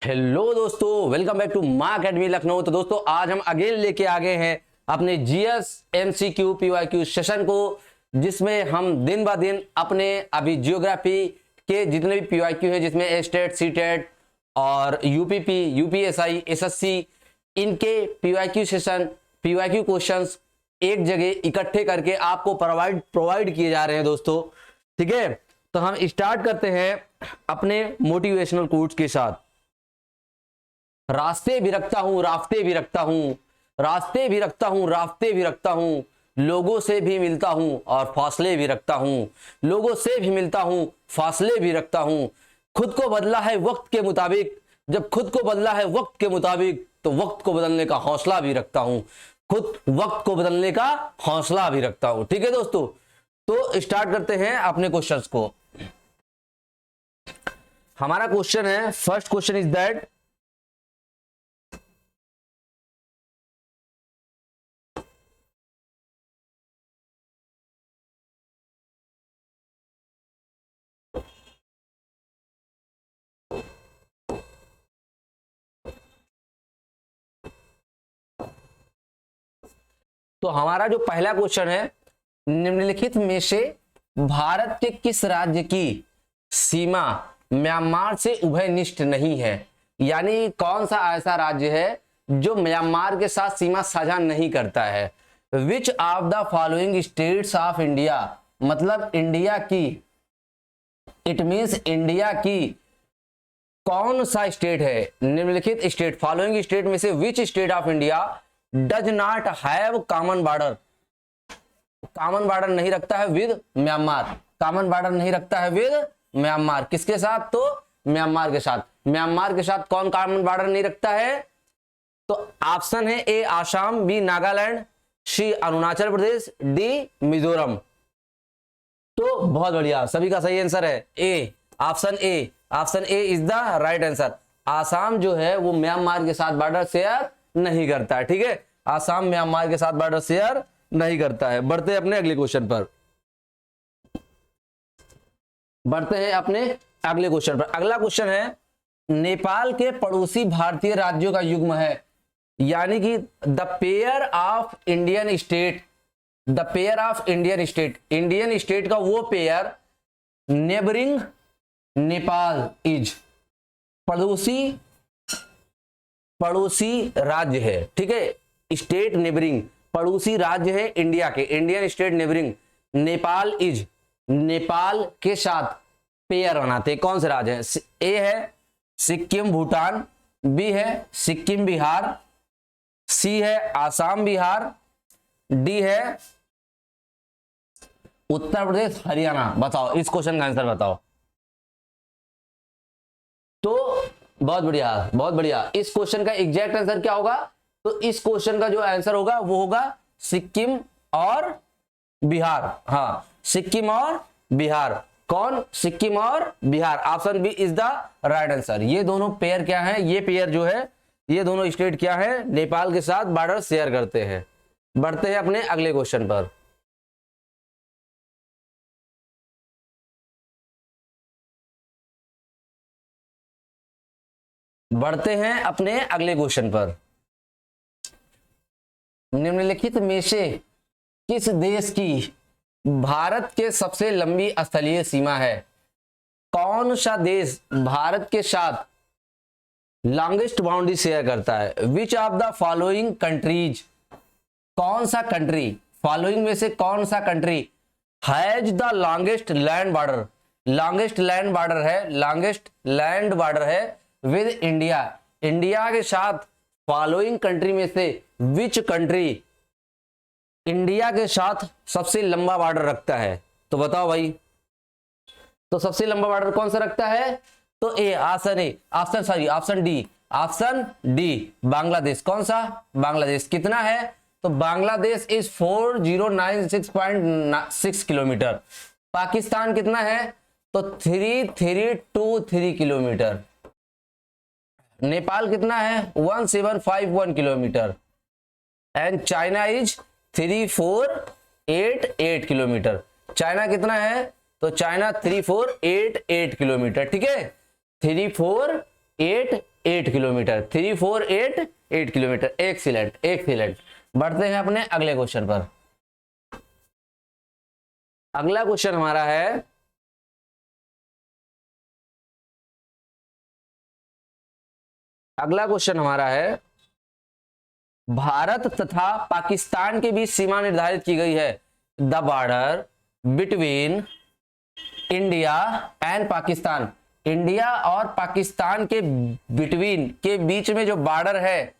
Hello दोस्तों, welcome back to माँ academy Lucknow. तो दोस्तों आज हम अगेन लेके आ गए हैं अपने जीएस एमसीक्यू पीवाईक्यू सेशन को, जिसमें हम दिन ब दिन अपने अभी जियोग्राफी के जितने भी पीवाईक्यू है, जिसमें स्टेट सीटेट और यूपीपी यूपीएसआई एसएससी, इनके पीवाईक्यू सेशन पीवाईक्यू क्वेश्चंस एक जगह इकट्ठे करके आपको प्रोवाइड किए जा रहे हैं दोस्तों। ठीक है, तो हम स्टार्ट करते हैं अपने मोटिवेशनल कोट्स के साथ। रास्ते भी रखता हूं, राफ्ते भी रखता हूं, रास्ते भी रखता हूं, राफ्ते भी रखता हूं, लोगों से भी मिलता हूं और फासले भी रखता हूं, लोगों से भी मिलता हूं, फासले भी रखता हूं। खुद को बदला है वक्त के मुताबिक, जब खुद को बदला है वक्त के मुताबिक तो वक्त को बदलने का हौसला भी रखता हूं, खुद वक्त को बदलने का हौसला भी रखता हूं। ठीक है दोस्तों, तो स्टार्ट करते हैं अपने क्वेश्चंस को। हमारा क्वेश्चन है, फर्स्ट क्वेश्चन इज दैट तो हमारा जो पहला क्वेश्चन है, निम्नलिखित में से भारत के किस राज्य की सीमा म्यांमार से उभयनिष्ठ नहीं है? यानी कौन सा ऐसा राज्य है जो म्यांमार के साथ सीमा साझा नहीं करता है? विच of the following states of India, मतलब इंडिया की, इट मीन्स इंडिया की कौन सा स्टेट है? निम्नलिखित स्टेट, फॉलोइंग स्टेट में से which state of India does not have common border, common border नहीं रखता है विद म्यांमार, कॉमन बॉर्डर नहीं रखता है विद म्यांमार। किसके साथ? तो म्यांमार के साथ। म्यांमार के साथ कौन कॉमन बॉर्डर नहीं रखता है? तो ऑप्शन है A Assam, B Nagaland, C Arunachal Pradesh, D Mizoram. तो बहुत बढ़िया, सभी का सही आंसर है A, option A. Option A is the right answer. Assam जो है वो म्यांमार के साथ बॉर्डर शेयर नहीं करता है। ठीक है, आसाम म्यांमार के साथ बॉर्डर शेयर नहीं करता है। बढ़ते हैं अपने अगले क्वेश्चन पर, बढ़ते हैं अपने अगले क्वेश्चन पर। अगला क्वेश्चन है, नेपाल के पड़ोसी भारतीय राज्यों का युग्म है, यानी कि the pair of Indian state, the pair of Indian state, Indian state का वो पेयर नेबरिंग नेपाल इज, पड़ोसी राज्य है। ठीक है, स्टेट नेबरिंग, पड़ोसी राज्य है इंडिया के, Indian state neighbouring Nepal is, Nepal के साथ पेयर बनाते कौन से राज्य है? ए है सिक्किम भूटान, बी है सिक्किम बिहार, सी है आसाम बिहार, डी है उत्तर प्रदेश हरियाणा। बताओ इस क्वेश्चन का आंसर बताओ। तो बहुत बढ़िया, बहुत बढ़िया। इस क्वेश्चन का एग्जैक्ट आंसर क्या होगा? तो इस क्वेश्चन का जो आंसर होगा वो होगा सिक्किम और बिहार। हाँ, सिक्किम और बिहार। कौन? सिक्किम और Bihar. Option B is the right answer. ये दोनों पेयर क्या है? ये पेयर जो है, ये दोनों स्टेट क्या है? नेपाल के साथ बॉर्डर शेयर करते हैं। बढ़ते हैं अपने अगले क्वेश्चन पर। बढ़ते हैं अपने अगले क्वेश्चन पर। निम्नलिखित में से किस देश की भारत के सबसे लंबी स्थलीय सीमा है? कौन सा देश भारत के साथ लॉन्गेस्ट बाउंड्री शेयर करता है? विच ऑफ द फॉलोइंग कंट्रीज, कौन सा कंट्री, फॉलोइंग में से कौन सा country has the longest land border, longest land border है, लॉन्गेस्ट लैंड बॉर्डर है विद इंडिया, इंडिया के साथ। फॉलोइंग कंट्री में से विच कंट्री इंडिया के साथ सबसे लंबा बॉर्डर रखता है? तो बताओ भाई, तो सबसे लंबा बॉर्डर कौन सा रखता है? तो A, option A, option D, option D Bangladesh. कौन सा? बांग्लादेश। कितना है? तो बांग्लादेश इज 4096.6 किलोमीटर। पाकिस्तान कितना है? तो 3323 किलोमीटर। नेपाल कितना है? 1751 kilometre. And China is 3488 kilometre. China कितना है? तो चाइना 3488 किलोमीटर। ठीक है, 3488 8 किलोमीटर, 348 एक्सीलेंट एक्सीलेंट। बढ़ते हैं अपने अगले क्वेश्चन पर। अगला क्वेश्चन हमारा है भारत तथा पाकिस्तान के बीच सीमा निर्धारित की गई है। The border between India and Pakistan. India और पाकिस्तान के बिटवीन के बीच में जो बॉर्डर है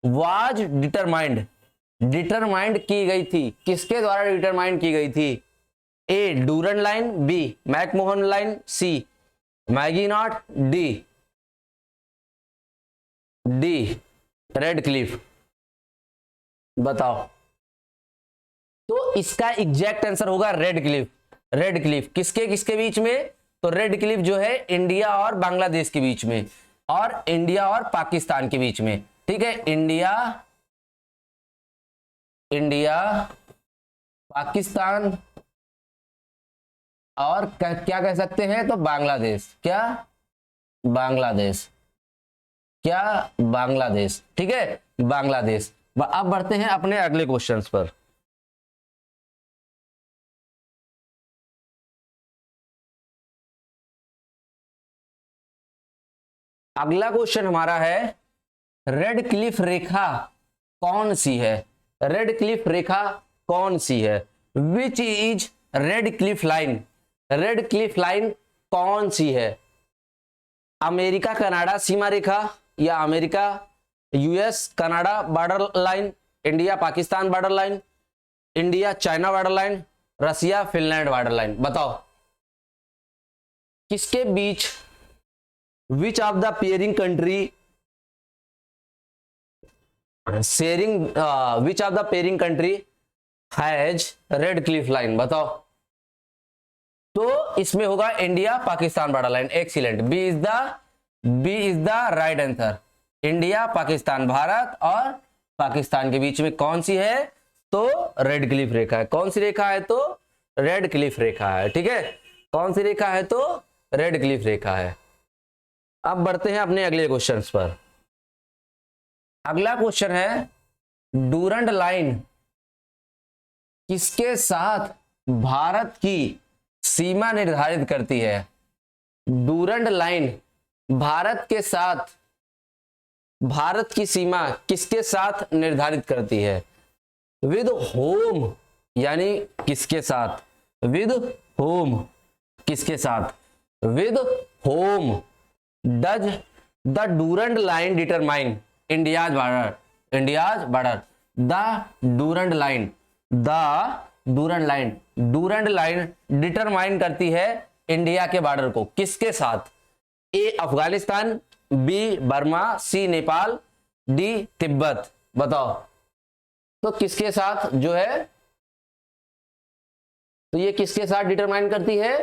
वाज डिटरमाइंड की गई थी। किसके द्वारा डिटरमाइंड की गई थी? A Durand line, B McMahon line, C Maginot, D Radcliffe. बताओ। तो इसका एग्जैक्ट आंसर होगा रेड क्लिफ। रेड क्लिफ किसके किसके बीच में? तो रेड क्लिफ जो है इंडिया और बांग्लादेश के बीच में और इंडिया और पाकिस्तान के बीच में। ठीक है, इंडिया पाकिस्तान और क्या कह सकते हैं? तो बांग्लादेश। बांग्लादेश। ठीक है, बांग्लादेश। अब बढ़ते हैं अपने अगले क्वेश्चंस पर। अगला क्वेश्चन हमारा है रेड क्लिफ रेखा कौन सी है? रेड क्लिफ रेखा कौन सी है? Which is Radcliffe line? Radcliffe line कौन सी है? अमेरिका कनाडा सीमा रेखा या America US Canada border line, India Pakistan border line, India China border line, Russia Finland border line. बताओ किसके बीच which of the pairing country which of the pairing country has Radcliffe line? बताओ। तो इसमें होगा India Pakistan border line. Excellent, B is the right answer. India Pakistan, Bharat और पाकिस्तान के बीच में कौन सी है? तो रेड क्लिफ रेखा है। कौन सी रेखा है? तो रेड क्लिफ रेखा है। ठीक है, कौन सी रेखा है? तो रेड क्लिफ रेखा है। अब बढ़ते हैं अपने अगले क्वेश्चंस पर। अगला क्वेश्चन है डूरंड लाइन किसके साथ भारत की सीमा निर्धारित करती है? डूरंड लाइन भारत के साथ, भारत की सीमा किसके साथ निर्धारित करती है? विद होम यानी किसके साथ? विद होम किसके साथ? With home does the Durand line determine India's border? India's border. The Durand line determine करती है इंडिया के बॉर्डर को किसके साथ? ए अफगानिस्तान, बी बर्मा, सी नेपाल, डी तिब्बत। बताओ तो किसके साथ जो है? तो ये किसके साथ डिटरमाइन करती है?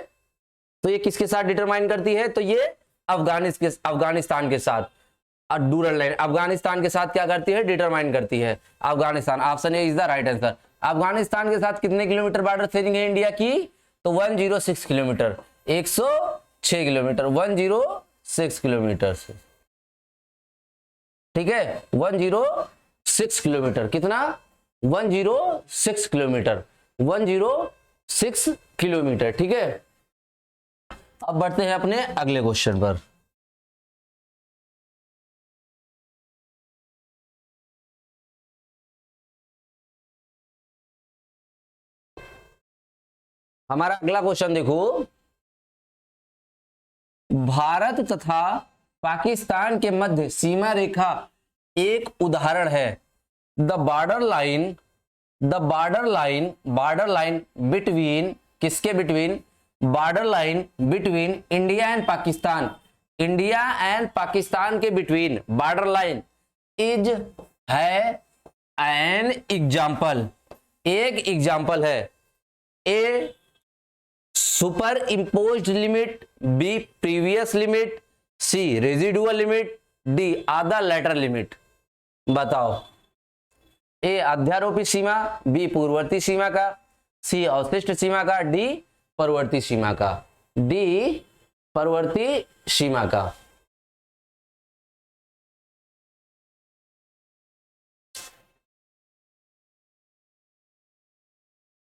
तो ये किसके साथ डिटरमाइन करती है? तो ये अफगानिस्तान के साथ। और डूरंड लाइन अफगानिस्तान के साथ क्या करती है? डिटरमाइन करती है Afghanistan. Option A is the right answer. Afghanistan के साथ कितने किलोमीटर बॉर्डर शेयरिंग है इंडिया की? तो 106 किलोमीटर, 106 किलोमीटर, 106 किलोमीटर से। ठीक है, 106 किलोमीटर। कितना? 106 किलोमीटर, 106 किलोमीटर। ठीक है, अब बढ़ते हैं अपने अगले क्वेश्चन पर। हमारा अगला क्वेश्चन देखो, भारत तथा पाकिस्तान के मध्य सीमा रेखा एक उदाहरण है। द बॉर्डर लाइन बिटवीन किसके between? Border line between India and Pakistan, India and Pakistan के बिटवीन बॉर्डर लाइन इज है एन एग्जाम्पल, एक एग्जाम्पल है। A superimposed limit, B previous limit, C residual limit, D other lateral limit. बताओ। A अध्यारोपी Seema, B पूर्ववर्ती सीमा का, सी अवशिष्ट सीमा का, D परवर्ती सीमा का, डी परवर्ती सीमा का।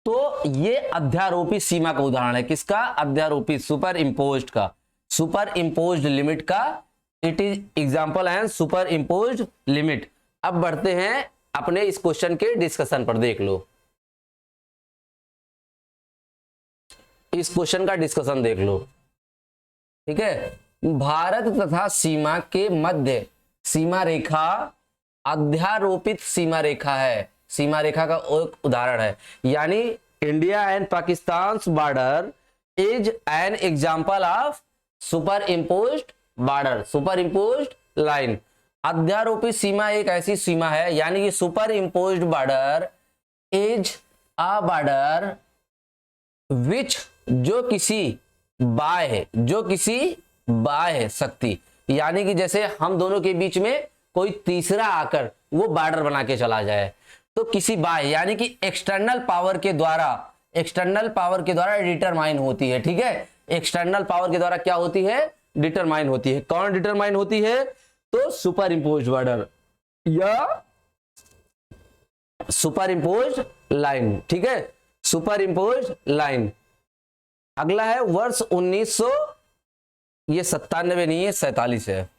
तो ये अध्यारोपी सीमा का उदाहरण है। किसका? अध्यारोपी, सुपर इम्पोज्ड का, सुपर इम्पोज्ड लिमिट का it is example and super imposed limit. अब बढ़ते हैं अपने इस क्वेश्चन के डिस्कशन पर। देख लो इस क्वेश्चन का डिस्कशन देख लो, ठीक है। भारत तथा सीमा के मध्य सीमा रेखा अध्यारोपित सीमा रेखा है। सीमा रेखा का एक उदाहरण है, यानी India and Pakistan border is an example of superimposed border, superimposed line. अध्यारोपित सीमा एक ऐसी सीमा है, यानी कि superimposed border is a border which, जो किसी बाह्य शक्ति, यानी कि जैसे हम दोनों के बीच में कोई तीसरा आकर वो बॉर्डर बना के चला जाए, तो किसी बाह्य यानी कि एक्सटर्नल पावर के द्वारा डिटरमाइन होती है, ठीक है। एक्सटर्नल पावर के द्वारा क्या होती है? डिटरमाइन होती है। कौन डिटरमाइन होती है? तो सुपर इम्पोज्ड बॉर्डर या सुपर इम्पोज्ड लाइन, ठीक है, सुपर इम्पोज्ड लाइन। अगला है वर्ष 1900, ये 97 नहीं है, 47 है।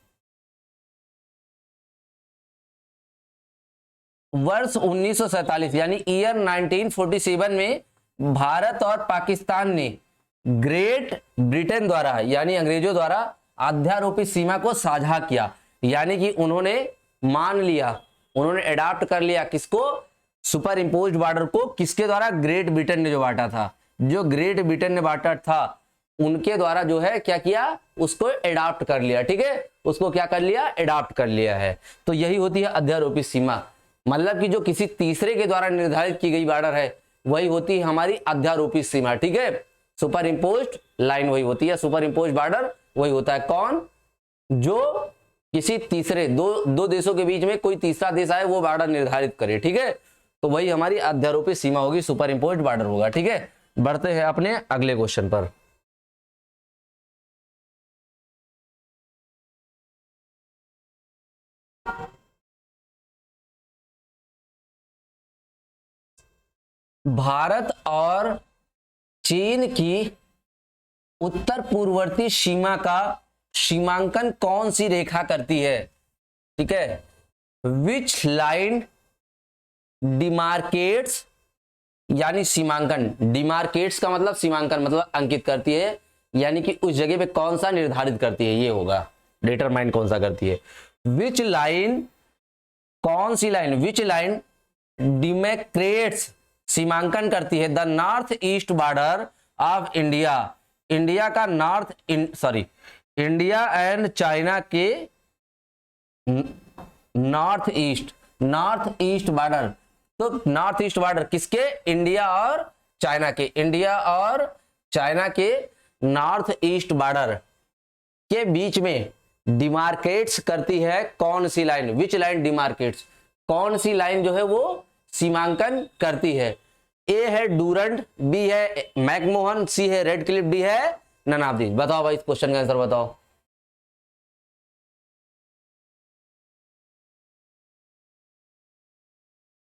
वर्ष 1947 यानी ईयर 1947 में भारत और पाकिस्तान ने ग्रेट ब्रिटेन द्वारा यानी अंग्रेजों द्वारा अध्यारोपित सीमा को साझा किया, यानी कि उन्होंने मान लिया, उन्होंने अडॉप्ट कर लिया किसको? सुपर इम्पोज्ड बॉर्डर को। किसके द्वारा? ग्रेट ब्रिटेन ने जो बांटा था, जो ग्रेट ब्रिटेन ने बांटा था उनके द्वारा जो है क्या किया? उसको अडॉप्ट कर लिया, ठीक है, उसको क्या कर लिया? अडॉप्ट कर लिया है। तो यही होती है अध्यारोपित सीमा, मतलब कि जो किसी तीसरे के द्वारा निर्धारित की गई बॉर्डर है वही होती है हमारी अध्यारोपित सीमा, ठीक है। सुपर इम्पोज्ड लाइन वही होती है, सुपर इम्पोज्ड बॉर्डर वही होता है। कौन? जो किसी तीसरे दो देशों के बीच में कोई तीसरा देश आए वो बॉर्डर निर्धारित करे, ठीक है, तो वही हमारी अध्यारोपित सीमा होगी, सुपर इम्पोज्ड बॉर्डर होगा, ठीक है। बढ़ते हैं अपने अगले क्वेश्चन पर। भारत और चीन की उत्तर पूर्ववर्ती सीमा का सीमांकन कौन सी रेखा करती है? ठीक है, विच लाइन डिमार्केट्स, यानी सीमांकन, डिमार्केट्स का मतलब सीमांकन, मतलब अंकित करती है, यानी कि उस जगह पे कौन सा निर्धारित करती है, ये होगा डिटरमाइन कौन सा करती है। विच लाइन, कौन सी लाइन, विच लाइन डिमार्केट्स सीमांकन करती है the north east border of India, India का इंडिया एंड चाइना के नॉर्थ ईस्ट बॉर्डर। तो नॉर्थ ईस्ट बॉर्डर किसके? इंडिया और चाइना के, इंडिया और चाइना के नॉर्थ ईस्ट बॉर्डर के बीच में डिमार्केट्स करती है कौन सी लाइन? विच लाइन डिमार्केट्स, कौन सी लाइन जो है वो सीमांकन करती है? ए है डूरंड, बी है मैकमोहन, सी है रेड क्लिफ, डी है नन ऑफ दीज। बताओ भाई इस क्वेश्चन का आंसर बताओ।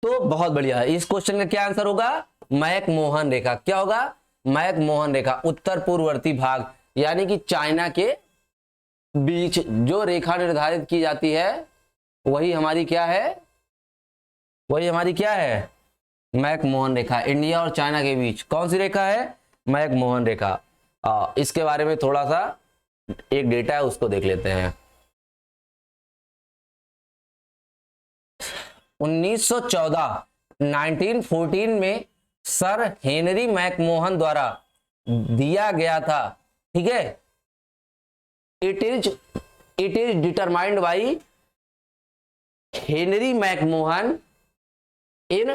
तो बहुत बढ़िया, इस क्वेश्चन का क्या आंसर होगा? मैकमोहन रेखा। क्या होगा? मैकमोहन रेखा, उत्तर पूर्ववर्ती भाग, यानी कि चाइना के बीच जो रेखा निर्धारित की जाती है वही हमारी क्या है? वही हमारी क्या है? मैकमोहन रेखा। इंडिया और चाइना के बीच कौन सी रेखा है? मैकमोहन रेखा। इसके बारे में थोड़ा सा एक डेटा है उसको देख लेते हैं। 1914 में सर हेनरी मैकमोहन द्वारा दिया गया था, ठीक है। It is determined by Henry McMahon in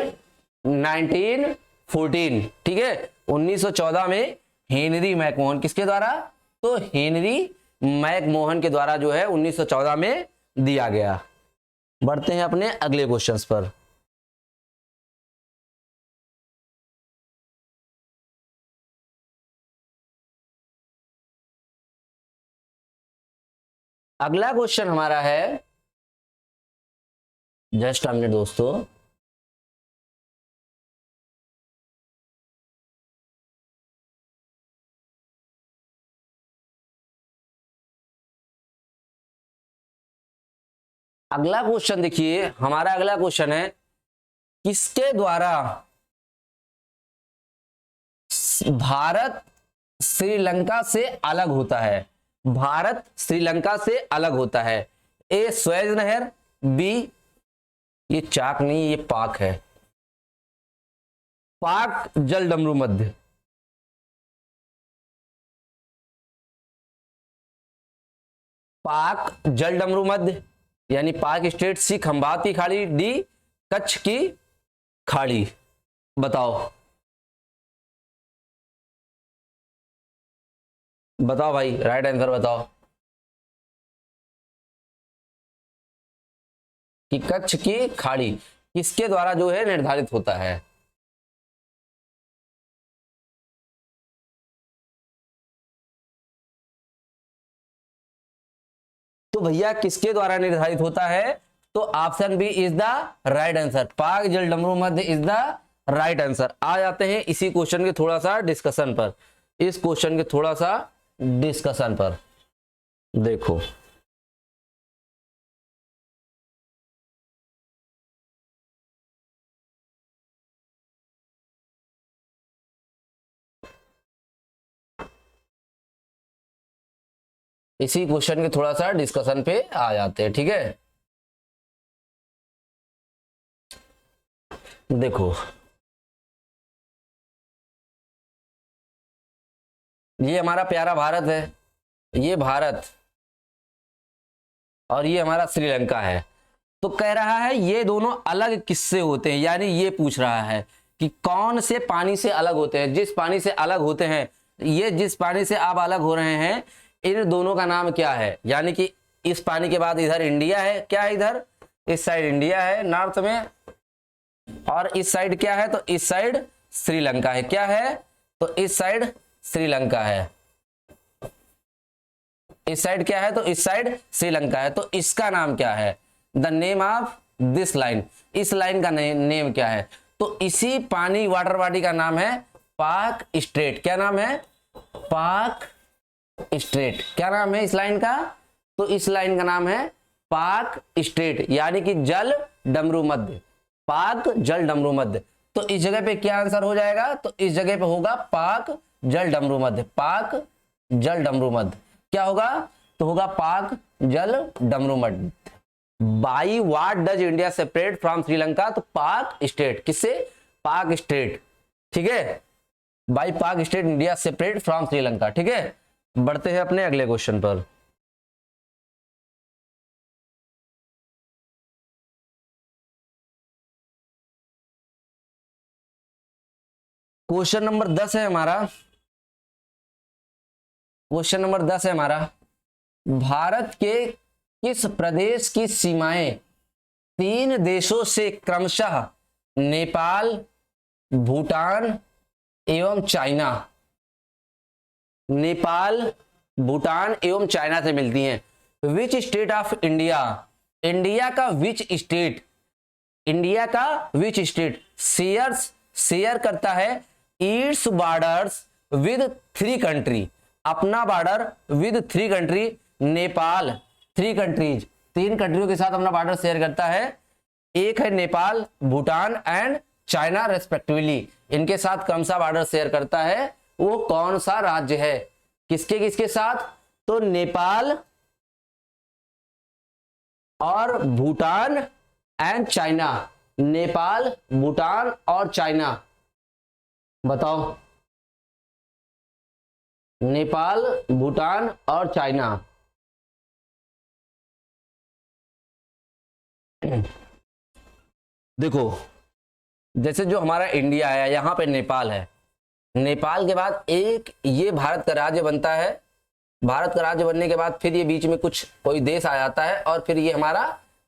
1914, ठीक है। 1914 में हेनरी मैकमोहन किसके द्वारा? तो हेनरी मैकमोहन के द्वारा जो है 1914 में दिया गया। बढ़ते हैं अपने अगले क्वेश्चंस पर। अगला क्वेश्चन हमारा है, जस्ट अ मिनट दोस्तों, अगला क्वेश्चन देखिए, हमारा अगला क्वेश्चन है किसके द्वारा भारत श्रीलंका से अलग होता है? भारत श्रीलंका से अलग होता है। ए स्वेज नहर, बी ये चाक नहीं ये पाक है, पाक जल डमरू मध्य, पाक जल डमरू मध्य यानी पाक स्टेट, सी खंबात की खाड़ी, डी कच्छ की खाड़ी। बताओ बताओ भाई, राइट आंसर बताओ कि कच्छ की खाड़ी किसके द्वारा जो है निर्धारित होता है? तो भैया किसके द्वारा निर्धारित होता है? तो option B is the right answer, पाक जल डमरू मध्य इज द राइट आंसर। आ जाते हैं इसी क्वेश्चन के थोड़ा सा डिस्कशन पर, इस क्वेश्चन के थोड़ा सा डिस्कशन पर। देखो इसी क्वेश्चन के थोड़ा सा डिस्कशन पे आ जाते हैं, ठीक है। देखो ये हमारा प्यारा भारत है, ये भारत, और ये हमारा श्रीलंका है। तो कह रहा है ये दोनों अलग किससे होते हैं, यानी ये पूछ रहा है कि कौन से पानी से अलग होते हैं। जिस पानी से अलग होते हैं, ये जिस पानी से आप अलग हो रहे हैं, इन दोनों का नाम क्या है? यानी कि इस पानी के बाद इधर इंडिया है, क्या है इधर, इस साइड इंडिया है नॉर्थ में, और इस साइड क्या है, तो इस साइड श्रीलंका है, क्या है, तो इस साइड श्रीलंका है, इस साइड क्या है, तो इस साइड श्रीलंका है। तो इसका नाम क्या है? The name of this line, इस लाइन का नेम क्या है? तो इसी पानी वाटर बॉडी का नाम है पाक स्ट्रेट। क्या नाम है? पाक स्ट्रेट। क्या नाम है इस लाइन का? तो इस लाइन का नाम है पाक स्ट्रेट, यानी कि जल डमरू मध्य, पाक जल डमरू मध्य। तो इस जगह पे क्या आंसर हो जाएगा? तो इस जगह पे होगा पाक जल डमरू मध्य, पाक जल डमरू मध्य। क्या होगा? तो होगा पाक जल डमरू मध्य। By what does India separate from Sri Lanka? तो पाक स्टेट, किससे? पाक स्टेट, ठीक है। बाई पाक state India separate from Sri Lanka, ठीक है। बढ़ते हैं अपने अगले क्वेश्चन पर। क्वेश्चन नंबर 10 है हमारा, क्वेश्चन नंबर 10 है हमारा, भारत के किस प्रदेश की सीमाएं 3 देशों से क्रमशः नेपाल, भूटान एवं चाइना, नेपाल, भूटान एवं चाइना से मिलती हैं? Which state of India, India का विच स्टेट, इंडिया का विच स्टेट शेयर करता है इट्स बॉर्डर्स विद 3 कंट्री, अपना border with 3 country, Nepal, 3 countries, 3 कंट्रियों के साथ अपना बॉर्डर शेयर करता है। एक है Nepal, Bhutan and China respectively, इनके साथ कौन सा बॉर्डर शेयर करता है? वो कौन सा राज्य है? किसके किसके साथ? तो नेपाल और भूटान एंड चाइना, नेपाल, भूटान और चाइना। बताओ, नेपाल, भूटान और चाइना। देखो जैसे जो हमारा इंडिया है, यहां पे नेपाल है, नेपाल के बाद एक ये भारत का राज्य बनता है, भारत का राज्य बनने के बाद फिर ये बीच में कुछ कोई देश आ जाता है, और फिर ये हमारा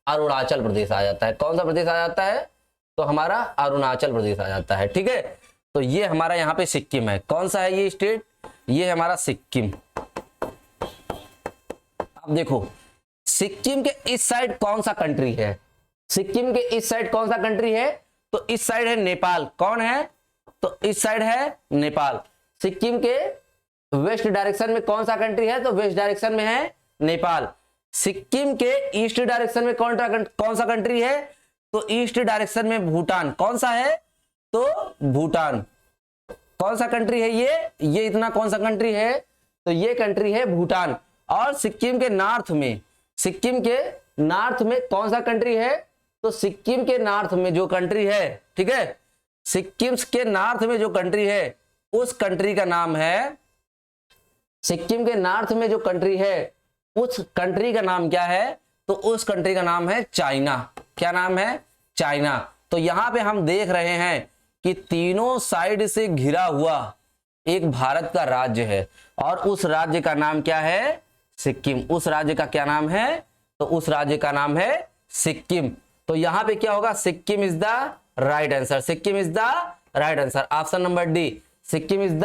अरुणाचल प्रदेश आ जाता है। कौन सा प्रदेश आ जाता है? तो हमारा अरुणाचल प्रदेश आ जाता है, ठीक है। तो ये हमारा यहाँ पे सिक्किम है। कौन सा है ये स्टेट? ये है हमारा सिक्किम। अब देखो सिक्किम के इस साइड कौन सा कंट्री है? सिक्किम के इस साइड कौन सा कंट्री है? तो इस साइड है नेपाल। कौन है? तो इस साइड है नेपाल। सिक्किम के वेस्ट डायरेक्शन में कौन सा कंट्री है? तो वेस्ट डायरेक्शन में है नेपाल। सिक्किम के ईस्ट डायरेक्शन में कौन सा कंट्री है? तो ईस्ट डायरेक्शन में भूटान। कौन सा है? तो भूटान। कौन सा कंट्री है ये इतना कौन सा कंट्री है? तो ये कंट्री है भूटान। और सिक्किम के नॉर्थ में, सिक्किम के नॉर्थ में कौन सा कंट्री है? तो सिक्किम के नॉर्थ में जो कंट्री है, ठीक है, सिक्किम के नॉर्थ में जो कंट्री है उस कंट्री का नाम है, सिक्किम के नॉर्थ में जो कंट्री है उस कंट्री का नाम क्या है? तो उस कंट्री का नाम है चाइना। क्या नाम है? चाइना। तो यहां पे हम देख रहे हैं कि तीनों साइड से घिरा हुआ एक भारत का राज्य है और उस राज्य का नाम क्या है? सिक्किम। उस राज्य का क्या नाम है? तो उस राज्य का नाम है सिक्किम। तो यहां पे क्या होगा? Sikkim is the right answer. Sikkim is the right answer. Option number D, Sikkim is the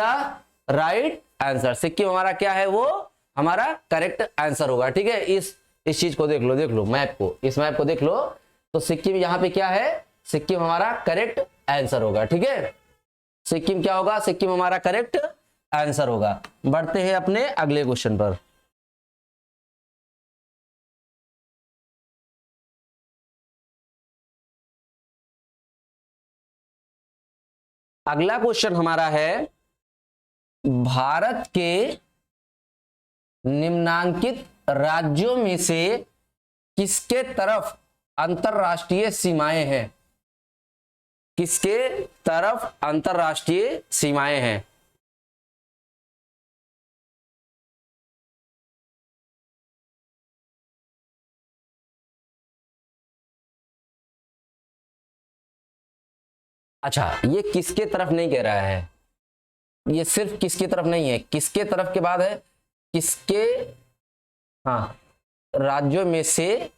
right answer. Sikkim हमारा क्या है? वो हमारा करेक्ट आंसर होगा। ठीक है, इस चीज को देख लो मैप को, इस मैप को देख लो। तो सिक्किम यहाँ पे क्या है? सिक्किम हमारा करेक्ट आंसर होगा। ठीक है, सिक्किम क्या होगा? सिक्किम हमारा करेक्ट आंसर होगा। बढ़ते हैं अपने अगले क्वेश्चन पर। अगला क्वेश्चन हमारा है, भारत के निम्नांकित राज्यों में से किसके तरफ अंतरराष्ट्रीय सीमाएं हैं? किसके तरफ अंतरराष्ट्रीय सीमाएं हैं? अच्छा, ये किसके तरफ नहीं कह रहा है, ये सिर्फ किसकी तरफ नहीं है, किसके तरफ के बाद है किसके, हाँ, राज्यों में से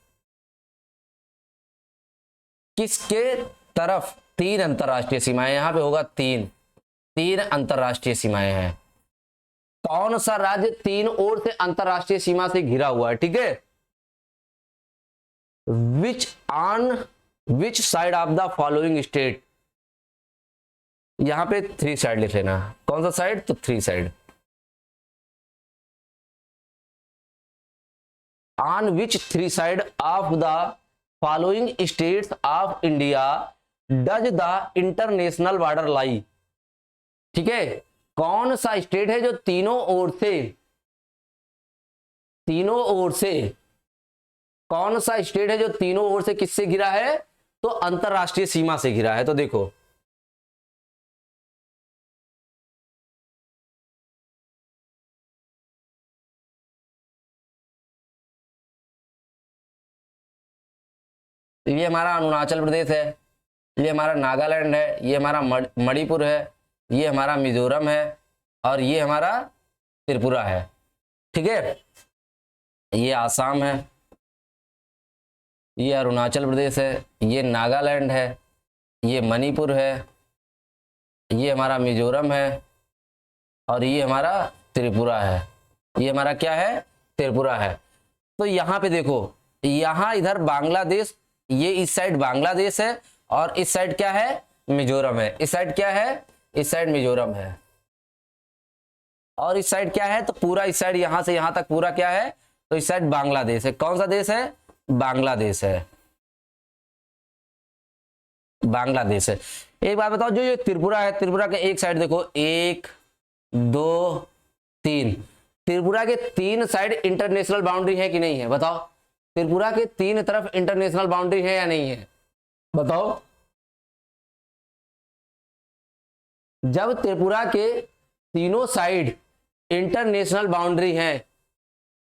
किसके तरफ तीन अंतरराष्ट्रीय सीमाएं, यहां पे होगा तीन अंतरराष्ट्रीय सीमाएं हैं। कौन सा राज्य तीन ओर से अंतरराष्ट्रीय सीमा से घिरा हुआ है? ठीक है, which side of the following state, यहां पे 3 साइड लिख लेना। कौन सा साइड? तो 3 side. On which 3 side of the following states of India does the international border lie. ठीक है, कौन सा स्टेट है जो तीनों ओर से कौन सा स्टेट है जो तीनों ओर से किससे घिरा है? तो अंतरराष्ट्रीय सीमा से घिरा है। तो देखो, ये हमारा अरुणाचल प्रदेश है, ये हमारा नागालैंड है, ये हमारा मणिपुर है, ये हमारा मिजोरम है और ये हमारा त्रिपुरा है। ठीक है, ये आसाम है, ये अरुणाचल प्रदेश है, ये नागालैंड है, ये मणिपुर है, ये हमारा मिजोरम है और ये हमारा त्रिपुरा है। ये हमारा क्या है? त्रिपुरा है। तो यहाँ पे देखो, यहाँ इधर बांग्लादेश, ये इस साइड बांग्लादेश है और इस साइड क्या है? मिजोरम है। इस साइड क्या है? इस साइड मिजोरम है और इस साइड क्या है? तो पूरा इस साइड यहां से यहां तक पूरा क्या है? तो इस साइड बांग्लादेश है। कौन सा देश है? बांग्लादेश है, बांग्लादेश है। एक बात बताओ, जो ये त्रिपुरा है, त्रिपुरा के एक साइड देखो, 1 2 3, त्रिपुरा के 3 साइड इंटरनेशनल बाउंड्री है कि नहीं है? बताओ, त्रिपुरा के 3 तरफ इंटरनेशनल बाउंड्री है या नहीं है? बताओ। जब त्रिपुरा के तीनों साइड इंटरनेशनल बाउंड्री है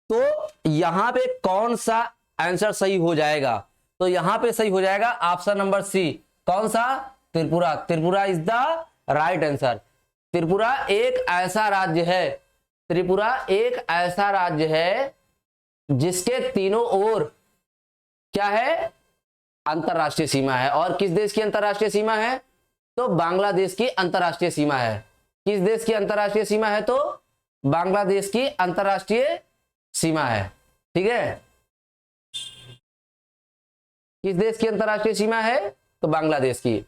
तो यहां पे कौन सा आंसर सही हो जाएगा? तो यहां पे सही हो जाएगा ऑप्शन नंबर सी। कौन सा? Tripura. Tripura is the right answer. Tripura एक ऐसा राज्य है, त्रिपुरा एक ऐसा राज्य है जिसके तीनों ओर क्या है? अंतरराष्ट्रीय सीमा है। और किस देश की अंतरराष्ट्रीय सीमा है? तो बांग्लादेश की अंतरराष्ट्रीय सीमा है। किस देश की अंतरराष्ट्रीय सीमा है? तो बांग्लादेश की अंतरराष्ट्रीय सीमा है। ठीक है, किस देश की अंतरराष्ट्रीय सीमा है? तो बांग्लादेश की।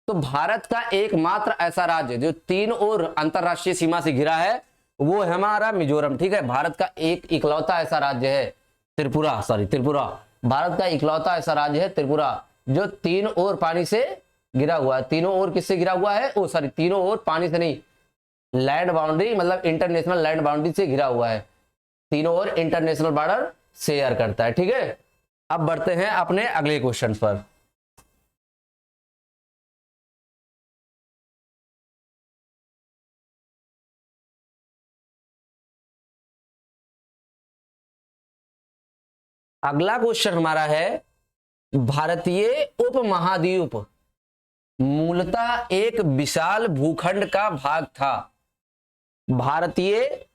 तो भारत का एकमात्र ऐसा राज्य जो 3 ओर अंतरराष्ट्रीय सीमा से घिरा है वो है हमारा मिजोरम। ठीक है, भारत का एक इकलौता ऐसा राज्य है त्रिपुरा भारत का इकलौता ऐसा राज्य है त्रिपुरा जो तीन ओर पानी से घिरा हुआ है। तीनों ओर किससे घिरा हुआ है? तीनों ओर पानी से नहीं, लैंड बाउंड्री मतलब इंटरनेशनल लैंड बाउंड्री से घिरा हुआ है। तीनों ओर इंटरनेशनल बॉर्डर शेयर करता है। ठीक है, अब बढ़ते हैं अपने अगले क्वेश्चन पर। अगला क्वेश्चन हमारा है, भारतीय उपमहाद्वीप मूलतः एक विशाल भूखंड का भाग था। भारतीय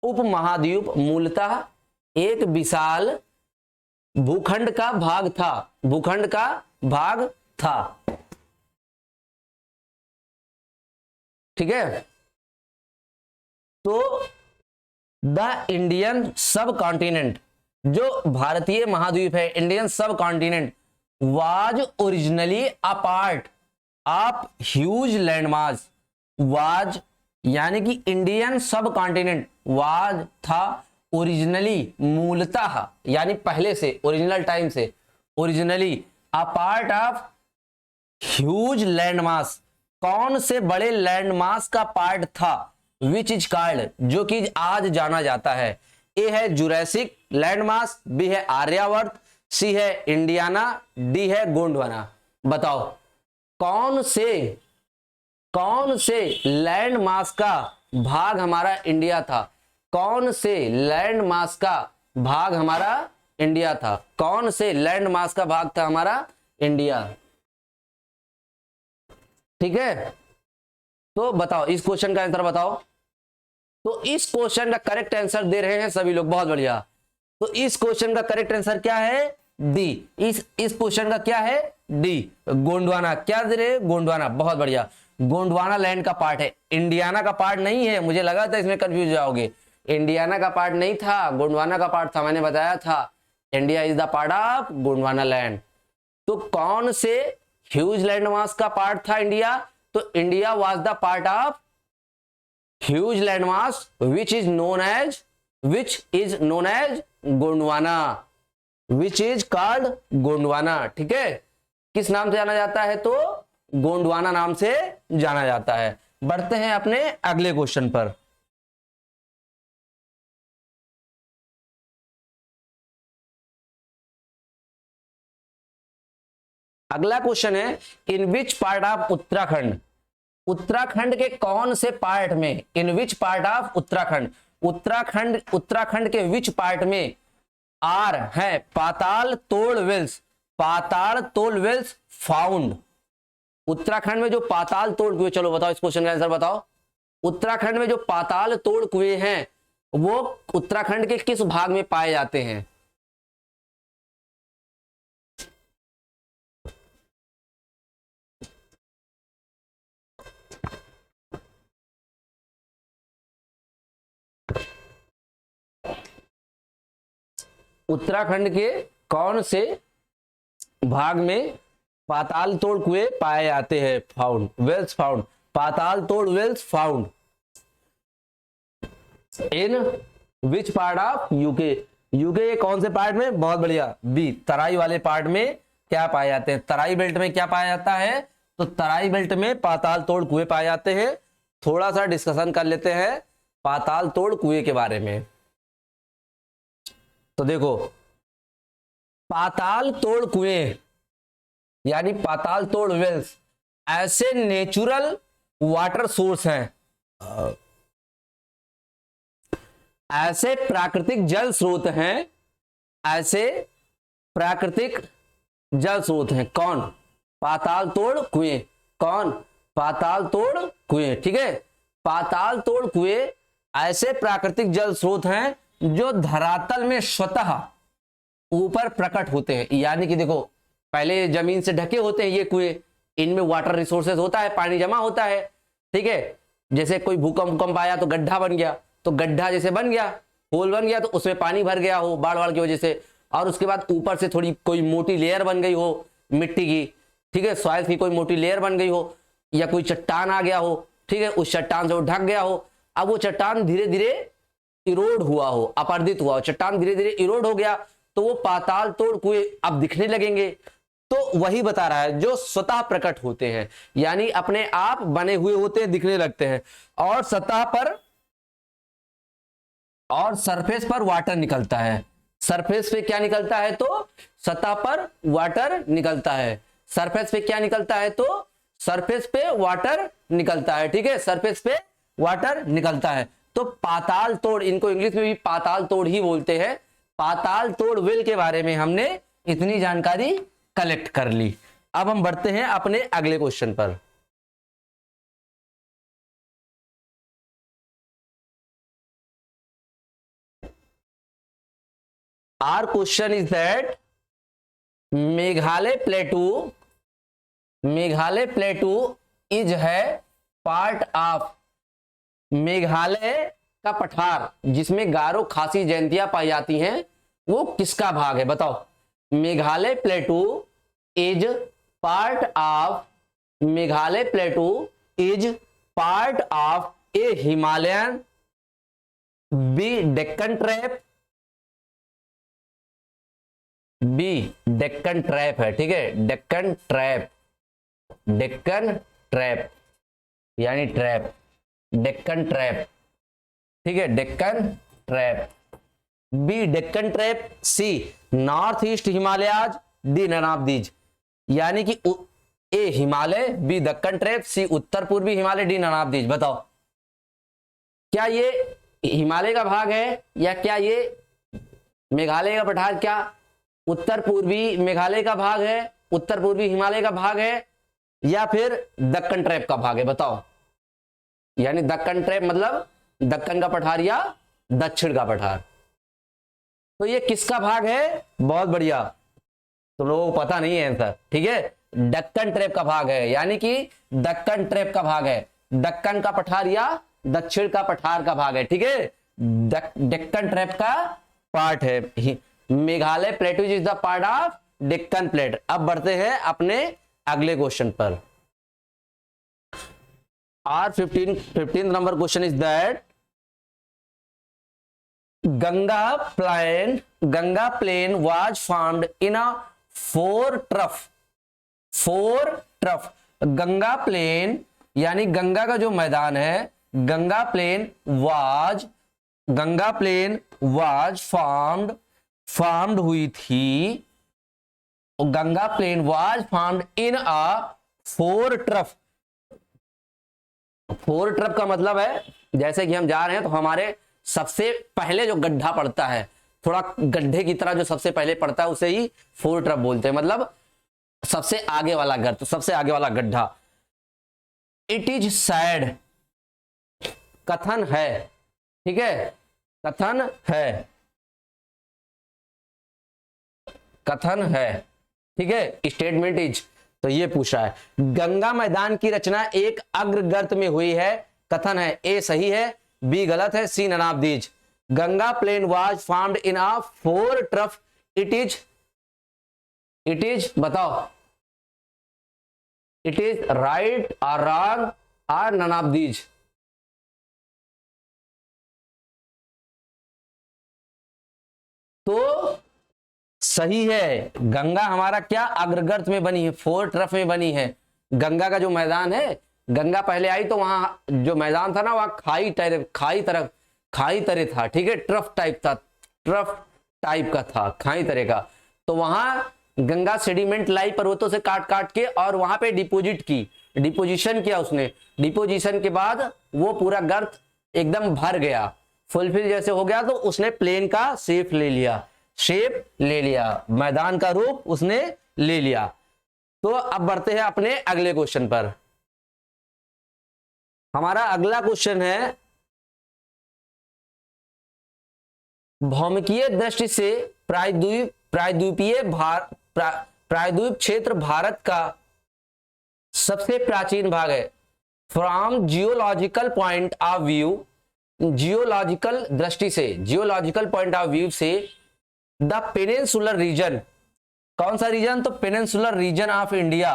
उपमहाद्वीप मूलतः एक विशाल भूखंड का भाग था। भूखंड का भाग था। ठीक है, तो द इंडियन सब कॉन्टिनेंट, जो भारतीय महाद्वीप है, इंडियन सब continent was originally a part of huge landmass. Was यानी कि इंडियन सब कॉन्टिनेंट, वाज था, ओरिजिनली मूलतः यानी पहले से, ओरिजिनल टाइम से, originally a part of huge landmass, कौन से बड़े लैंडमास का पार्ट था? विच इज कॉल्ड, जो कि आज जाना जाता है। ए है जुरैसिक लैंडमास, बी है आर्यवर्त, सी है इंडियाना, डी है गोंडवाना। बताओ कौन से लैंड मास का भाग हमारा इंडिया था? कौन से लैंड मास का भाग हमारा इंडिया था? कौन से लैंड मास का भाग था हमारा इंडिया? ठीक है, तो बताओ इस क्वेश्चन का आंसर बताओ। तो इस क्वेश्चन का करेक्ट आंसर दे रहे हैं सभी लोग, बहुत बढ़िया। तो इस क्वेश्चन का करेक्ट आंसर क्या है? डी। इस क्वेश्चन का क्या है? डी, गोंडवाना। क्या दे रहे? गोंडवाना, बहुत बढ़िया। गोंडवाना लैंड का पार्ट है, इंडियाना का पार्ट नहीं है। मुझे लगा था इसमें कंफ्यूज जाओगे, इंडियाना का पार्ट नहीं था, गोंडवाना का पार्ट था। मैंने बताया था India is the part of Gondwana land. तो कौन से ह्यूज लैंड मास का पार्ट था इंडिया? तो India was the part of huge land mass which is known as Gondwana, which is called Gondwana. ठीक है, किस नाम से जाना जाता है? तो गोंडवाना नाम से जाना जाता है। बढ़ते हैं अपने अगले क्वेश्चन पर। अगला क्वेश्चन है, in which part of Uttarakhand, Uttarakhand के कौन से पार्ट में, in which part of Uttarakhand, Uttarakhand के विच पार्ट में आर है पाताल तोड़ वेल्स फाउंड। उत्तराखंड में जो पाताल तोड़ कुएं, चलो बताओ इस क्वेश्चन का आंसर बताओ। उत्तराखंड में जो पाताल तोड़ कुएं हैं वो उत्तराखंड के किस भाग में पाए जाते हैं? उत्तराखंड के कौन से भाग में पाताल तोड़ कुएं पाए जाते हैं? फाउंड, वेल्स फाउंड, पाताल तोड़ wells found in which part of UK. UK के कौन से पार्ट में? बहुत बढ़िया, बी, तराई वाले पार्ट में क्या पाए जाते हैं? तराई बेल्ट में क्या पाया जाता है? तो तराई बेल्ट में पाताल तोड़ कुएं पाए जाते हैं। थोड़ा सा डिस्कशन कर लेते हैं पाताल तोड़ कुएं के बारे में। तो देखो, पाताल तोड़ कुएं यानी पाताल तोड़ वेल्स ऐसे नेचुरल वाटर सोर्स हैं, ऐसे प्राकृतिक जल स्रोत हैं, ऐसे प्राकृतिक जल स्रोत हैं। कौन? पाताल तोड़ कुएं। कौन? पाताल तोड़ कुएं। ठीक है, पाताल तोड़ कुएं ऐसे प्राकृतिक जल स्रोत हैं जो धरातल में स्वतः ऊपर प्रकट होते हैं। यानी कि देखो, पहले जमीन से ढके होते हैं ये कुएं, इनमें वाटर रिसोर्सेज होता है, पानी जमा होता है। ठीक है, जैसे कोई भूकंप आया तो गड्ढा बन गया, तो गड्ढा जैसे बन गया, होल बन गया, तो उसमें पानी भर गया हो बाढ़ की वजह से, और उसके बाद ऊपर से थोड़ी कोई मोटी लेयर बन गई हो मिट्टी की, ठीक है, सॉइल की कोई मोटी लेयर बन गई हो, या कोई चट्टान आ गया हो, ठीक है, उस चट्टान से वो ढक गया हो। अब वो चट्टान धीरे धीरे इरोड हुआ हो, अपरदित हुआ हो, चट्टान धीरे धीरे इरोड हो गया तो वो पाताल तोड़ कुएं अब दिखने लगेंगे। तो वही बता रहा है जो स्वतः प्रकट होते हैं, यानी अपने आप बने हुए होते हैं, दिखने लगते हैं, और सतह पर और सरफेस पर वाटर निकलता है। सरफेस पे क्या निकलता है? तो सतह पर वाटर निकलता है। सरफेस पे क्या निकलता है? तो सरफेस पे वाटर निकलता है। ठीक है, सरफेस पे वाटर निकलता है। तो पाताल तोड़, इनको इंग्लिश में भी पाताल तोड़ ही बोलते हैं। पाताल तोड़ वेल के बारे में हमने इतनी जानकारी कलेक्ट कर ली। अब हम बढ़ते हैं अपने अगले क्वेश्चन पर। Our question is that Meghalaya plateau is है पार्ट ऑफ, मेघालय का पठार जिसमें गारो खासी जयंतियां पाई जाती हैं वो किसका भाग है? बताओ। Meghalaya plateau is part of, Meghalaya plateau is part of A Himalayan, B Deccan trap, B Deccan trap है। ठीक है, डेक्कन ट्रैप, डेक्कन ट्रैप यानी ट्रैप, डेक्कन ट्रैप। ठीक है, Deccan trap. B Deccan trap, C north east Himalayas, D none of these. यानी कि A Himalaya, B Deccan trap, C उत्तर पूर्वी Himalaya, D none of these. बताओ क्या ये हिमालय का भाग है या क्या ये मेघालय का पठार क्या उत्तर पूर्वी मेघालय का भाग है, उत्तर पूर्वी हिमालय का भाग है, या फिर दक्कन ट्रैप का भाग है? बताओ। यानी दक्कन ट्रैप मतलब दक्कन का पठार या दक्षिण का पठार। तो ये किसका भाग है? बहुत बढ़िया, तुम लोगों को पता नहीं है आंसर। ठीक है, दक्कन ट्रैप का भाग है, यानी कि दक्कन ट्रैप का भाग है, दक्कन का पठार या दक्षिण का पठार का भाग है। ठीक है, डेक्कन ट्रैप का पार्ट है। Meghalaya plateau is the part of Deccan plate. अब बढ़ते हैं अपने अगले क्वेश्चन पर। Our 15 number question is that Ganga plain was formed in a fore trough. Ganga plain यानी गंगा का जो मैदान है, गंगा प्लेन वाज फॉर्म्ड हुई थी, Ganga plain was formed in a fore trough. Fore trough का मतलब है जैसे कि हम जा रहे हैं तो हमारे सबसे पहले जो गड्ढा पड़ता है, थोड़ा गड्ढे की तरह जो सबसे पहले पड़ता है उसे ही फोर ट्रफ बोलते हैं, मतलब सबसे आगे वाला गर्त, सबसे आगे वाला गड्ढा। इट इज सैड, कथन है। ठीक है, कथन है, कथन है। ठीक है, स्टेटमेंट इज, तो ये पूछा है गंगा मैदान की रचना एक अग्रगर्त में हुई है, कथन है। ए सही है, बी गलत है, C none of these. Ganga plain was formed in a fore trough, it is बताओ, इट इज राइट और रॉन्ग और नन ऑफ दीज। तो सही है, गंगा हमारा क्या अग्रगर्त में बनी है, फोर ट्रफ में बनी है। गंगा का जो मैदान है, गंगा पहले आई तो वहां जो मैदान था ना वहां खाई तरह था। ठीक है, ट्रफ टाइप का था, खाई तरह का। तो वहां गंगा सेडिमेंट लाई पर्वतों से काट काट के और वहां पे डिपोजिशन किया उसने। डिपोजिशन के बाद वो पूरा गर्त एकदम भर गया, फुलफिल जैसे हो गया, तो उसने प्लेन का शेप ले लिया, मैदान का रूप उसने ले लिया। तो अब बढ़ते हैं अपने अगले क्वेश्चन पर। हमारा अगला क्वेश्चन है भौमिकीय दृष्टि से प्रायद्वीप क्षेत्र भारत का सबसे प्राचीन भाग है। From geological point of view, geological दृष्टि से, जियोलॉजिकल पॉइंट ऑफ व्यू से द पेनिनसुलर रीजन, कौन सा रीजन? तो peninsular region of India.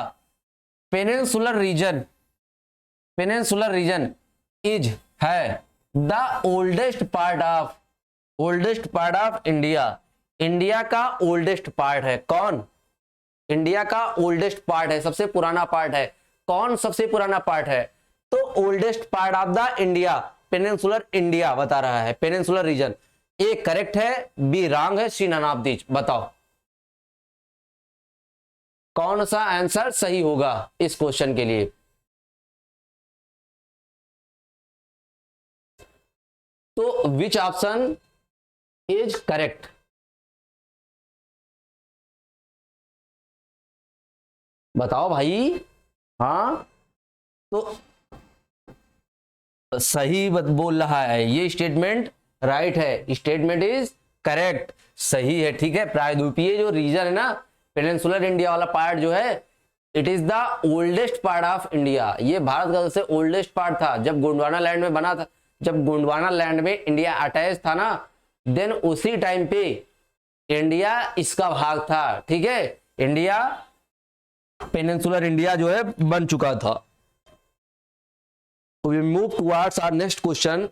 Peninsular region is है the oldest part of India. India का ओल्डेस्ट पार्ट है कौन? इंडिया का ओल्डेस्ट पार्ट है, सबसे पुराना पार्ट है। कौन सबसे पुराना पार्ट है? तो oldest part of the India, peninsular India बता रहा है, पेनिनसुलर रीजन। ए करेक्ट है, बी रॉन्ग है, सी नन ऑफ दीज। बताओ कौन सा आंसर सही होगा इस क्वेश्चन के लिए? तो विच ऑप्शन इज करेक्ट? बताओ भाई। हाँ तो सही बोल रहा है, ये स्टेटमेंट राइट है, स्टेटमेंट इज करेक्ट, सही है। ठीक है, प्रायद्वीपीय जो रीजन है ना, पेनिनसुलर इंडिया वाला पार्ट जो है, it is the oldest part of India. ये भारत का सबसे ओल्डेस्ट पार्ट था। जब गोंडवाना लैंड में बना था, जब गोंडवाना लैंड में इंडिया अटैच था ना, देन उसी टाइम पे इंडिया इसका भाग था। ठीक है, इंडिया पेनिनसुलर इंडिया जो है बन चुका था। We move towards our next question।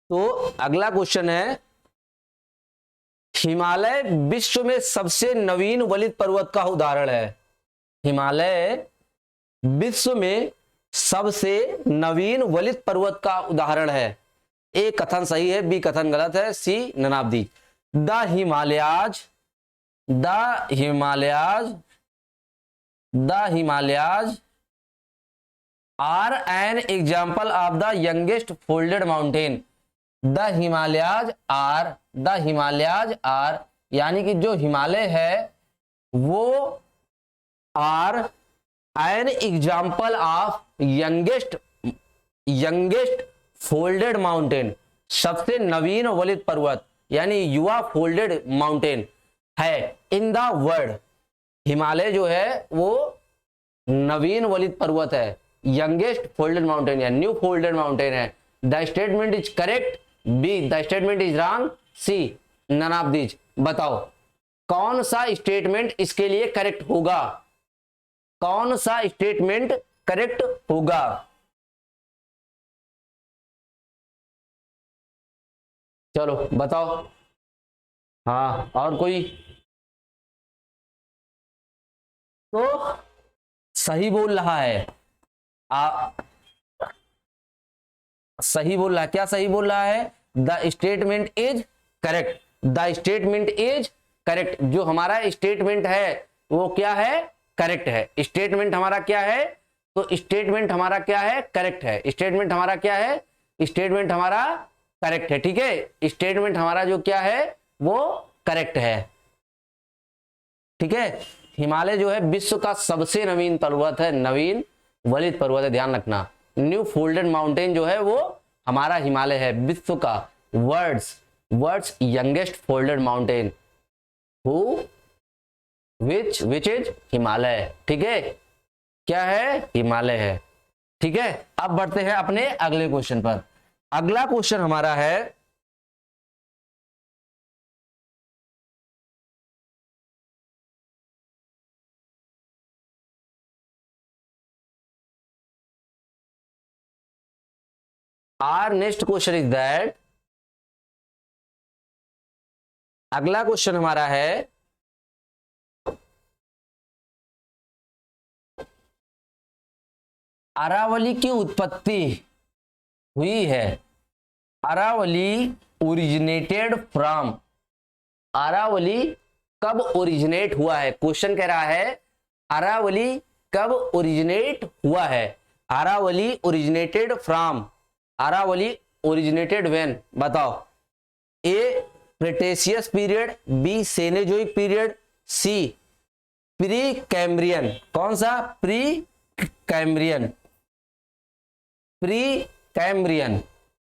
तो अगला क्वेश्चन है, हिमालय विश्व में सबसे नवीन वलित पर्वत का उदाहरण है। हिमालय विश्व में सबसे नवीन वलित पर्वत का उदाहरण है। ए कथन सही है, बी कथन गलत है, C none of the. The Himalayas are an example of the youngest folded mountain. The Himalayas are यानी कि जो हिमालय है वो are an example of youngest folded mountain, सबसे नवीन वलित पर्वत यानी युवा फोल्डेड माउंटेन है इन द वर्ल्ड। हिमालय जो है वो नवीन वलित पर्वत है, यंगेस्ट फोल्डेड माउंटेन या न्यू फोल्डेड माउंटेन है। The statement is correct, B the statement is wrong, C none of these. बताओ कौन सा स्टेटमेंट इसके लिए करेक्ट होगा? कौन सा स्टेटमेंट करेक्ट होगा? चलो बताओ। हाँ और कोई? तो सही बोल रहा है, सही बोल रहा है। क्या सही बोल रहा है? The statement is correct, the statement is correct. जो हमारा स्टेटमेंट है वो क्या है? करेक्ट है। स्टेटमेंट हमारा क्या है? तो स्टेटमेंट हमारा क्या है? करेक्ट है। स्टेटमेंट हमारा क्या है? स्टेटमेंट हमारा करेक्ट है। ठीक है, स्टेटमेंट हमारा जो क्या है वो करेक्ट है। ठीक है, हिमालय जो है विश्व का सबसे नवीन पर्वत है, नवीन वलित पर्वत है, ध्यान रखना। न्यू फोल्डेड माउंटेन जो है वो हमारा हिमालय है, विश्व का world's youngest folded mountain which is Himalaya. ठीक है, क्या है? हिमालय है। ठीक है, अब बढ़ते हैं अपने अगले क्वेश्चन पर। अगला क्वेश्चन हमारा है, our next question is that, अगला क्वेश्चन हमारा है, अरावली की उत्पत्ति हुई है। अरावली ओरिजिनेटेड फ्रॉम, अरावली कब ओरिजिनेट हुआ है? क्वेश्चन कह रहा है अरावली कब ओरिजिनेट हुआ है। Aravalli originated from, Aravalli originated when? बताओ। A Cretaceous period, B Cenozoic period, C pre Cambrian. कौन सा? प्री कैम्ब्रियन, प्री कैम्ब्रियन,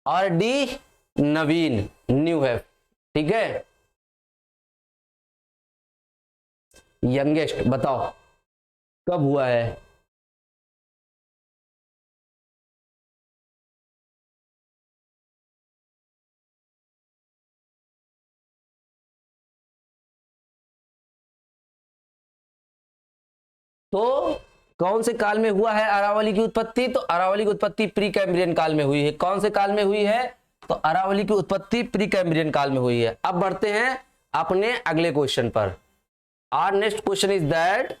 और डी नवीन, न्यू है। ठीक है, यंगेस्ट बताओ कब हुआ है? तो कौन से काल में हुआ है अरावली की उत्पत्ति? तो अरावली की उत्पत्ति प्री कैम्ब्रियन काल में हुई है। कौन से काल में हुई है? तो अरावली की उत्पत्ति प्री कैम्ब्रियन काल में हुई है। अब बढ़ते हैं अपने अगले क्वेश्चन पर। Our next question is that,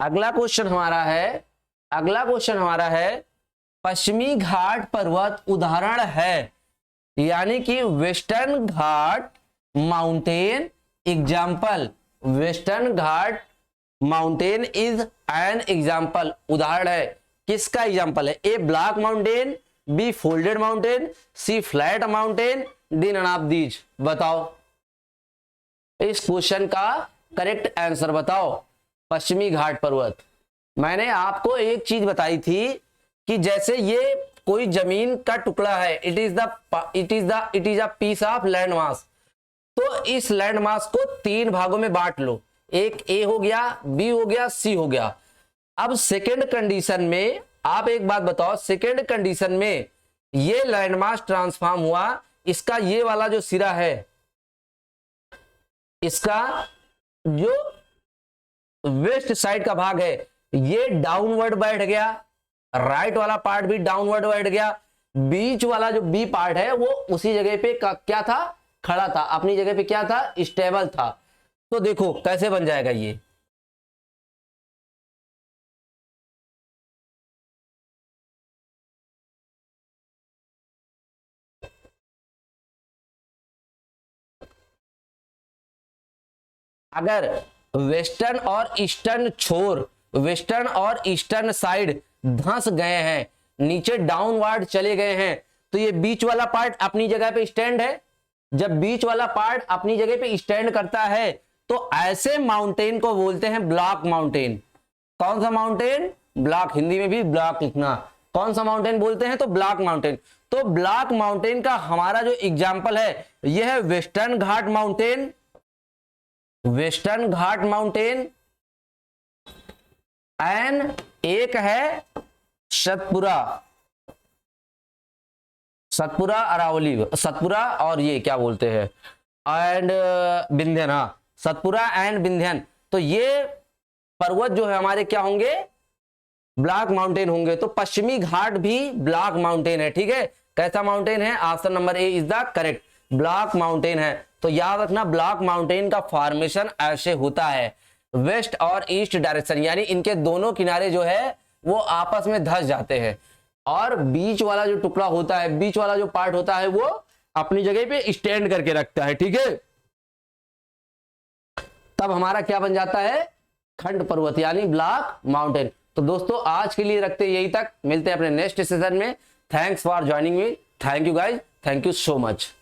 अगला क्वेश्चन हमारा है पश्चिमी घाट पर्वत उदाहरण है, यानी कि western Ghat mountain example. Western Ghat mountain is an example, उदाहरण है। किसका एग्जाम्पल है? A block mountain, B folded mountain, C flat mountain, D none of these. बताओ इस क्वेश्चन का करेक्ट आंसर बताओ। पश्चिमी घाट पर्वत, मैंने आपको एक चीज बताई थी कि जैसे ये कोई जमीन का टुकड़ा है, it is a piece of land mass. तो इस लैंड मास को 3 भागों में बांट लो, एक ए हो गया, बी हो गया, सी हो गया। अब सेकेंड कंडीशन में आप एक बात बताओ, सेकेंड कंडीशन में ये लैंड मास ट्रांसफॉर्म हुआ, इसका ये वाला जो सिरा है, इसका जो वेस्ट साइड का भाग है ये डाउनवर्ड बैठ गया, राइट वाला पार्ट भी डाउनवर्ड बैठ गया, बीच वाला जो बी पार्ट है वो उसी जगह पे क्या था? खड़ा था, अपनी जगह पे क्या था? स्टेबल था। तो देखो कैसे बन जाएगा ये। अगर वेस्टर्न और ईस्टर्न छोर, वेस्टर्न और ईस्टर्न साइड धंस गए हैं, नीचे डाउनवर्ड चले गए हैं, तो ये बीच वाला पार्ट अपनी जगह पे स्टैंड है। जब बीच वाला पार्ट अपनी जगह पे स्टैंड करता है तो ऐसे माउंटेन को बोलते हैं ब्लॉक माउंटेन। कौन सा माउंटेन? ब्लॉक, हिंदी में भी ब्लॉक लिखना। कौन सा माउंटेन बोलते हैं? तो ब्लॉक माउंटेन। तो ब्लॉक माउंटेन का हमारा जो एग्जाम्पल है यह है western Ghat mountain, western Ghat mountain, and एक है सतपुरा, सतपुरा अरावली, सतपुरा और ये क्या बोलते हैं एंड विंध्यन। हाँ, सतपुरा एंड विंध्यन। तो ये पर्वत जो है हमारे क्या होंगे? ब्लॉक माउंटेन होंगे। तो पश्चिमी घाट भी ब्लॉक माउंटेन है। ठीक है, कैसा माउंटेन है? Option number A is the correct, block mountain है। तो याद रखना ब्लॉक माउंटेन का फॉर्मेशन ऐसे होता है, वेस्ट और ईस्ट डायरेक्शन, यानी इनके दोनों किनारे जो है वो आपस में धंस जाते हैं और बीच वाला जो टुकड़ा होता है, बीच वाला जो पार्ट होता है वो अपनी जगह पे स्टैंड करके रखता है। ठीक है, तब हमारा क्या बन जाता है? खंड पर्वत यानी ब्लॉक माउंटेन। तो दोस्तों आज के लिए रखते हैं यही तक, मिलते हैं अपने नेक्स्ट सेशन में। Thanks for joining me, thank you guys, thank you so much.